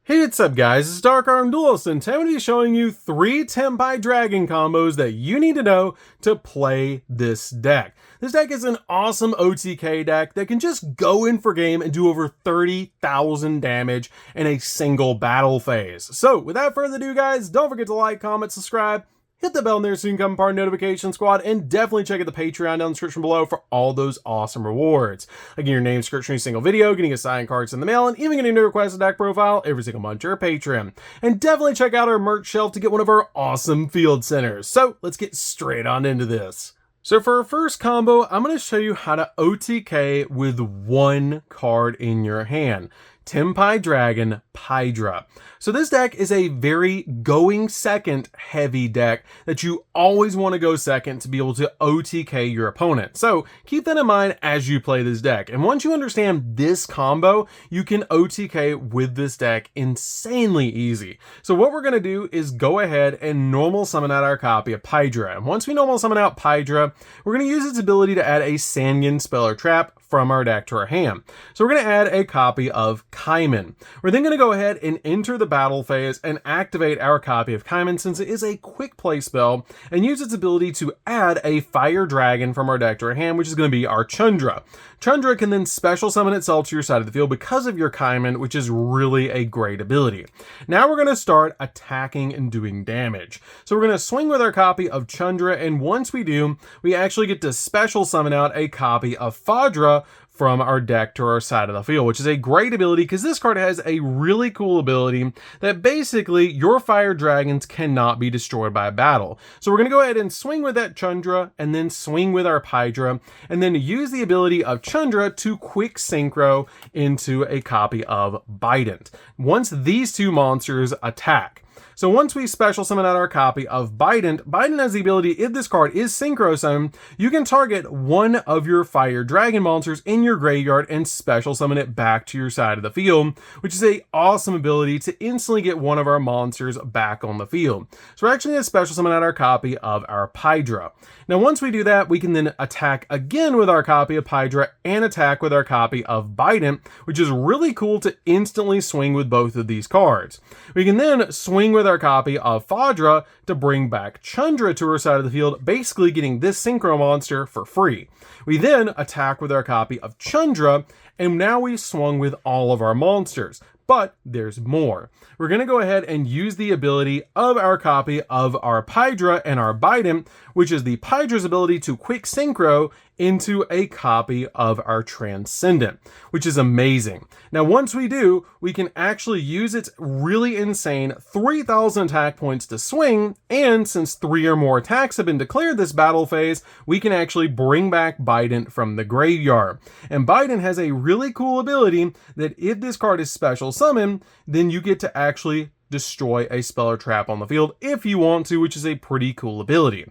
Hey, what's up guys, it's DarkArmedDuelist, and today I'm going to be showing you 3 Tenpai Dragon combos that you need to know to play this deck. This deck is an awesome OTK deck that can just go in for game and do over 30,000 damage in a single battle phase. So without further ado guys, don't forget to like, comment, subscribe, hit the bell there so you can become part of the notification squad, and definitely check out the Patreon down in the description below for all those awesome rewards. Like getting your name description in a single video, getting a signed cards in the mail, and even getting a new requested deck profile every single month to your Patreon. And definitely check out our merch shelf to get one of our awesome field centers. So let's get straight on into this. So for our first combo, I'm going to show you how to OTK with one card in your hand. Tenpai Dragon Pydra. So this deck is a very going second heavy deck that you always want to go second to be able to OTK your opponent. So keep that in mind as you play this deck. And once you understand this combo, you can OTK with this deck insanely easy. So what we're going to do is go ahead and normal summon out our copy of Pydra. And once we normal summon out Pydra, we're going to use its ability to add a Sangan spell or trap from our deck to our hand. So we're going to add a copy of Kaiman. We're then going to go ahead and enter the battle phase and activate our copy of Kaiman since it is a quick play spell, and use its ability to add a fire dragon from our deck to our hand, which is going to be our Chandra. Chandra can then special summon itself to your side of the field because of your Kaiman, which is really a great ability. Now we're going to start attacking and doing damage. So we're going to swing with our copy of Chandra, and once we do, we actually get to special summon out a copy of Fadra from our deck to our side of the field, which is a great ability because this card has a really cool ability that basically your fire dragons cannot be destroyed by battle. So we're going to go ahead and swing with that Chandra and then swing with our Pydra and then use the ability of Chandra to quick synchro into a copy of Bident. Once these two monsters attack. So once we special summon out our copy of Bident, Bident has the ability, if this card is synchro summoned, you can target one of your fire dragon monsters in your graveyard and special summon it back to your side of the field, which is an awesome ability to instantly get one of our monsters back on the field. So we're actually going to special summon out our copy of our Pydra. Now once we do that, we can then attack again with our copy of Pydra and attack with our copy of Bident, which is really cool to instantly swing with both of these cards. We can then swing with our copy of Fadra to bring back Chandra to her side of the field, basically getting this synchro monster for free. We then attack with our copy of Chandra, and now we've swung with all of our monsters. But there's more. We're going to go ahead and use the ability of our copy of our Pydra and our Bident, which is the Pydra's ability to quick synchro into a copy of our Transcendent, which is amazing. Now, once we do, we can actually use its really insane 3,000 attack points to swing, and since 3 or more attacks have been declared this battle phase, we can actually bring back Bident from the graveyard. And Bident has a really cool ability that if this card is special summoned, then you get to actually destroy a spell or trap on the field if you want to, which is a pretty cool ability.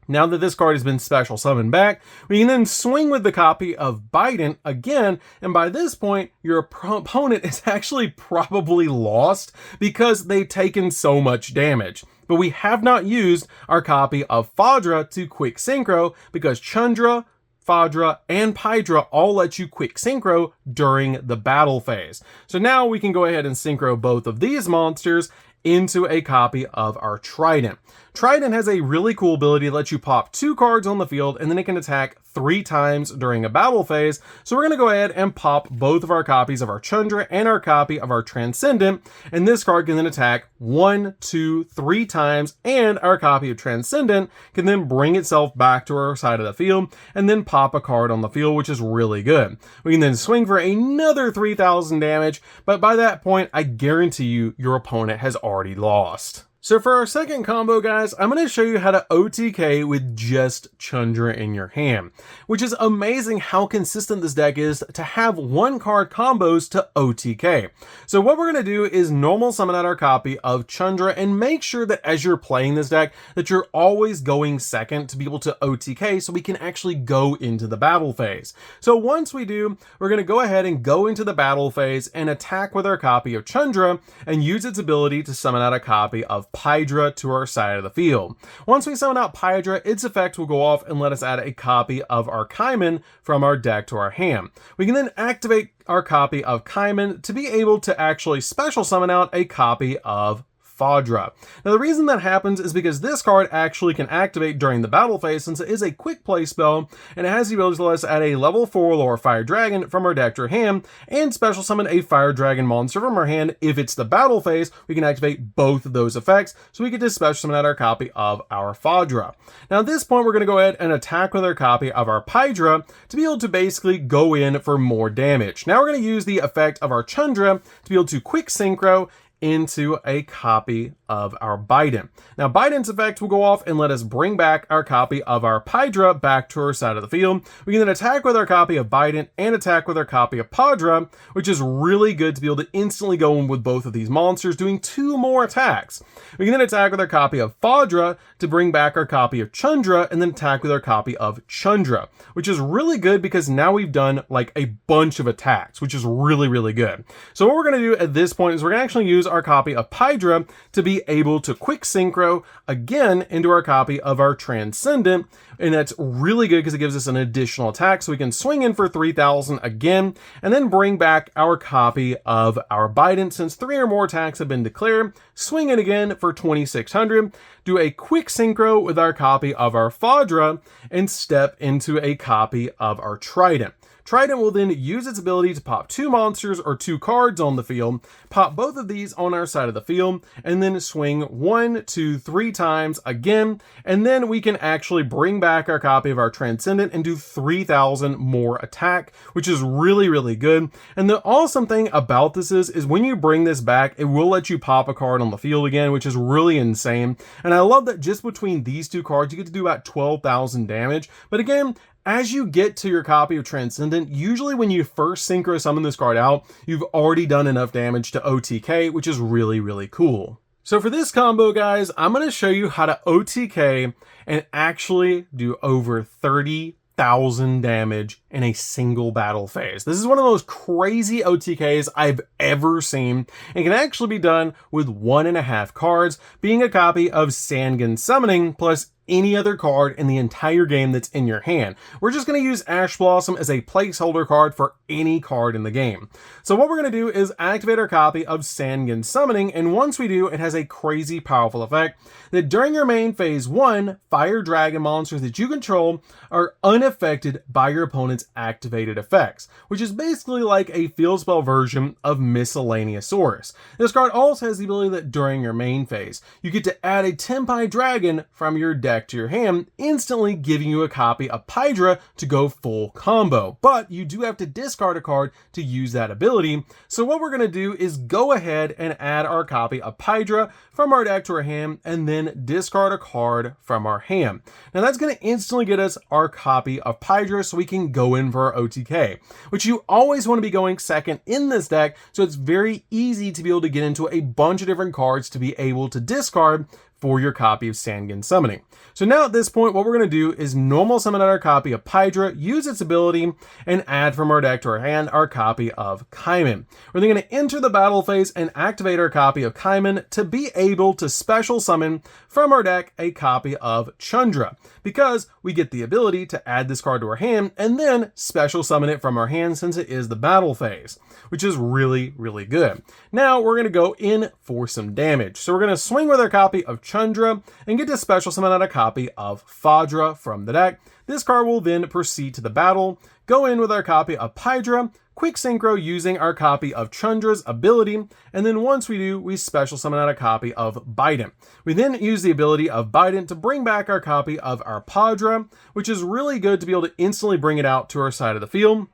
Now that this card has been special summoned back, we can then swing with the copy of Bident again, and by this point, your opponent is actually probably lost because they've taken so much damage. But we have not used our copy of Fadra to quick synchro because Chandra, Fadra, and Pydra all let you quick synchro during the battle phase. So now we can go ahead and synchro both of these monsters into a copy of our Trident. Trident has a really cool ability that lets you pop 2 cards on the field and then it can attack 3 times during a battle phase. So we're going to go ahead and pop both of our copies of our Chandra and our copy of our Transcendent, and this card can then attack 1, 2, 3 times, and our copy of Transcendent can then bring itself back to our side of the field and then pop a card on the field, which is really good. We can then swing for another 3,000 damage, but by that point, I guarantee you your opponent has already lost. So for our second combo, guys, I'm going to show you how to OTK with just Chandra in your hand, which is amazing how consistent this deck is to have one card combos to OTK. So what we're going to do is normal summon out our copy of Chandra and make sure that as you're playing this deck that you're always going second to be able to OTK so we can actually go into the battle phase. So once we do, we're going to go ahead and go into the battle phase and attack with our copy of Chandra and use its ability to summon out a copy of Pydra to our side of the field. Once we summon out Pydra, its effect will go off and let us add a copy of our Kaiman from our deck to our hand. We can then activate our copy of Kaiman to be able to actually special summon out a copy of Fadra. Now the reason that happens is because this card actually can activate during the battle phase, since it is a quick play spell and it has the ability to let us add a level 4 Lower Fire Dragon from our deck to our hand and special summon a Fire Dragon monster from our hand. If it's the battle phase, we can activate both of those effects, so we get to special summon out our copy of our Fadra. Now at this point we're going to go ahead and attack with our copy of our Pydra to be able to basically go in for more damage. Now we're going to use the effect of our Chandra to be able to quick synchro into a copy of our Biden. Now Biden's effect will go off and let us bring back our copy of our Pydra back to our side of the field. We can then attack with our copy of Biden and attack with our copy of Padra, which is really good to be able to instantly go in with both of these monsters, doing 2 more attacks. We can then attack with our copy of Fadra to bring back our copy of Chandra, and then attack with our copy of Chandra, which is really good because now we've done like a bunch of attacks, which is really, really good. So what we're going to do at this point is we're going to actually use our copy of Pydra to be able to quick synchro again into our copy of our Transcendent, and that's really good because it gives us an additional attack, so we can swing in for 3,000 again and then bring back our copy of our Biden. Since 3 or more attacks have been declared, swing in again for 2,600, do a quick synchro with our copy of our Fadra, and step into a copy of our Trident. Trident will then use its ability to pop 2 monsters or 2 cards on the field, pop both of these on our side of the field, and then swing 1, 2, 3 times again, and then we can actually bring back our copy of our Transcendent and do 3,000 more attack, which is really, really good. And the awesome thing about this is when you bring this back, it will let you pop a card on the field again, which is really insane. And I love that just between these 2 cards, you get to do about 12,000 damage. But again, as you get to your copy of Transcendent, usually when you first synchro summon this card out, you've already done enough damage to OTK, which is really, really cool. So for this combo, guys, I'm going to show you how to OTK and actually do over 30,000 damage in a single battle phase. This is one of the most crazy OTKs I've ever seen, and can actually be done with 1.5 cards, being a copy of Sangan Summoning plus any other card in the entire game that's in your hand. We're just going to use Ash Blossom as a placeholder card for any card in the game. So what we're going to do is activate our copy of Sangan Summoning, and once we do, it has a crazy powerful effect that during your main phase 1, Fire Dragon monsters that you control are unaffected by your opponent's activated effects, which is basically like a field spell version of Miscellaneousaurus. This card also has the ability that during your main phase, you get to add a Tenpai Dragon from your deck to your hand, instantly giving you a copy of Pydra to go full combo. But you do have to discard a card to use that ability. So what we're going to do is go ahead and add our copy of Pydra from our deck to our hand, and then discard a card from our hand. Now that's going to instantly get us our copy of Pydra, so we can go in for our OTK, which you always want to be going second in this deck, so it's very easy to be able to get into a bunch of different cards to be able to discard for your copy of Sangan Summoning. So now at this point, what we're going to do is normal summon out our copy of Pydra, use its ability, and add from our deck to our hand our copy of Kaiman. We're then going to enter the battle phase and activate our copy of Kaiman to be able to special summon from our deck a copy of Chandra, because we get the ability to add this card to our hand and then special summon it from our hand since it is the battle phase, which is really, really good. Now we're going to go in for some damage. So we're going to swing with our copy of Chandra and get to special summon out a copy of Fadra from the deck. This card will then proceed to the battle, go in with our copy of Pydra, quick synchro using our copy of Chandra's ability, and then once we do, we special summon out a copy of Biden. We then use the ability of Biden to bring back our copy of our Padra, which is really good to be able to instantly bring it out to our side of the field.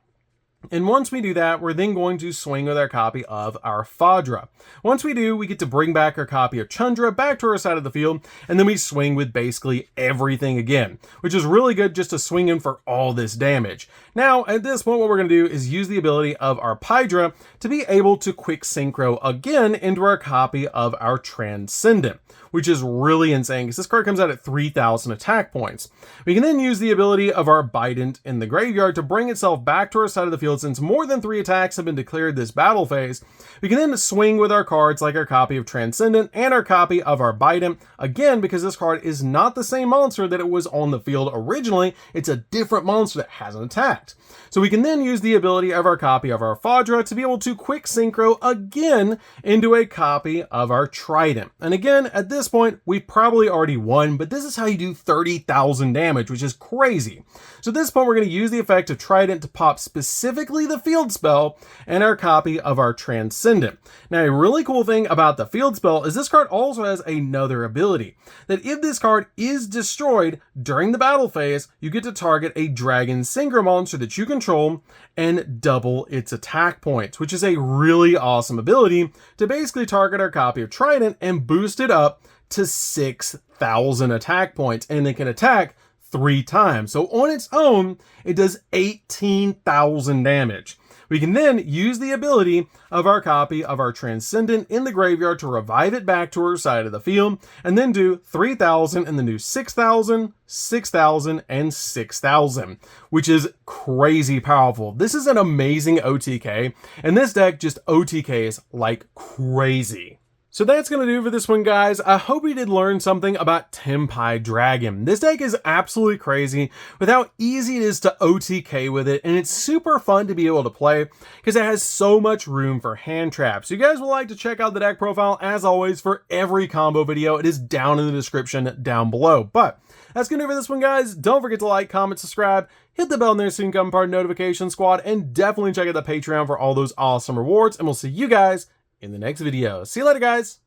And once we do that, we're then going to swing with our copy of our Fadra. Once we do, we get to bring back our copy of Chandra back to our side of the field, and then we swing with basically everything again, which is really good just to swing in for all this damage. Now, at this point, what we're going to do is use the ability of our Pydra to be able to quick synchro again into our copy of our Transcendent, which is really insane because this card comes out at 3,000 attack points. We can then use the ability of our Bident in the graveyard to bring itself back to our side of the field field since more than 3 attacks have been declared this battle phase. We can then swing with our cards like our copy of Transcendent and our copy of our Bident. Again, because this card is not the same monster that it was on the field originally, it's a different monster that hasn't attacked. So we can then use the ability of our copy of our Fadra to be able to quick synchro again into a copy of our Trident. And again, at this point, we probably already won, but this is how you do 30,000 damage, which is crazy. So at this point, we're going to use the effect of Trident to pop specifically the field spell and our copy of our Transcendent. Now, a really cool thing about the field spell is this card also has another ability, that if this card is destroyed during the battle phase, you get to target a Dragon Synchro monster that you control and double its attack points, which is a really awesome ability to basically target our copy of Trident and boost it up to 6,000 attack points, and it can attack 3 times. So on its own, it does 18,000 damage. We can then use the ability of our copy of our Transcendent in the graveyard to revive it back to our side of the field, and then do 3,000 and then do 6,000, 6,000, and 6,000, which is crazy powerful. This is an amazing OTK, and this deck just OTKs like crazy. So that's going to do for this one, guys. I hope you did learn something about Tenpai Dragon. This deck is absolutely crazy with how easy it is to OTK with it, and it's super fun to be able to play because it has so much room for hand traps. You guys will like to check out the deck profile, as always, for every combo video. It is down in the description down below. But that's going to do for this one, guys. Don't forget to like, comment, subscribe, hit the bell in there so you can become part of the notification squad, and definitely check out the Patreon for all those awesome rewards, and we'll see you guys in the next video. See you later, guys.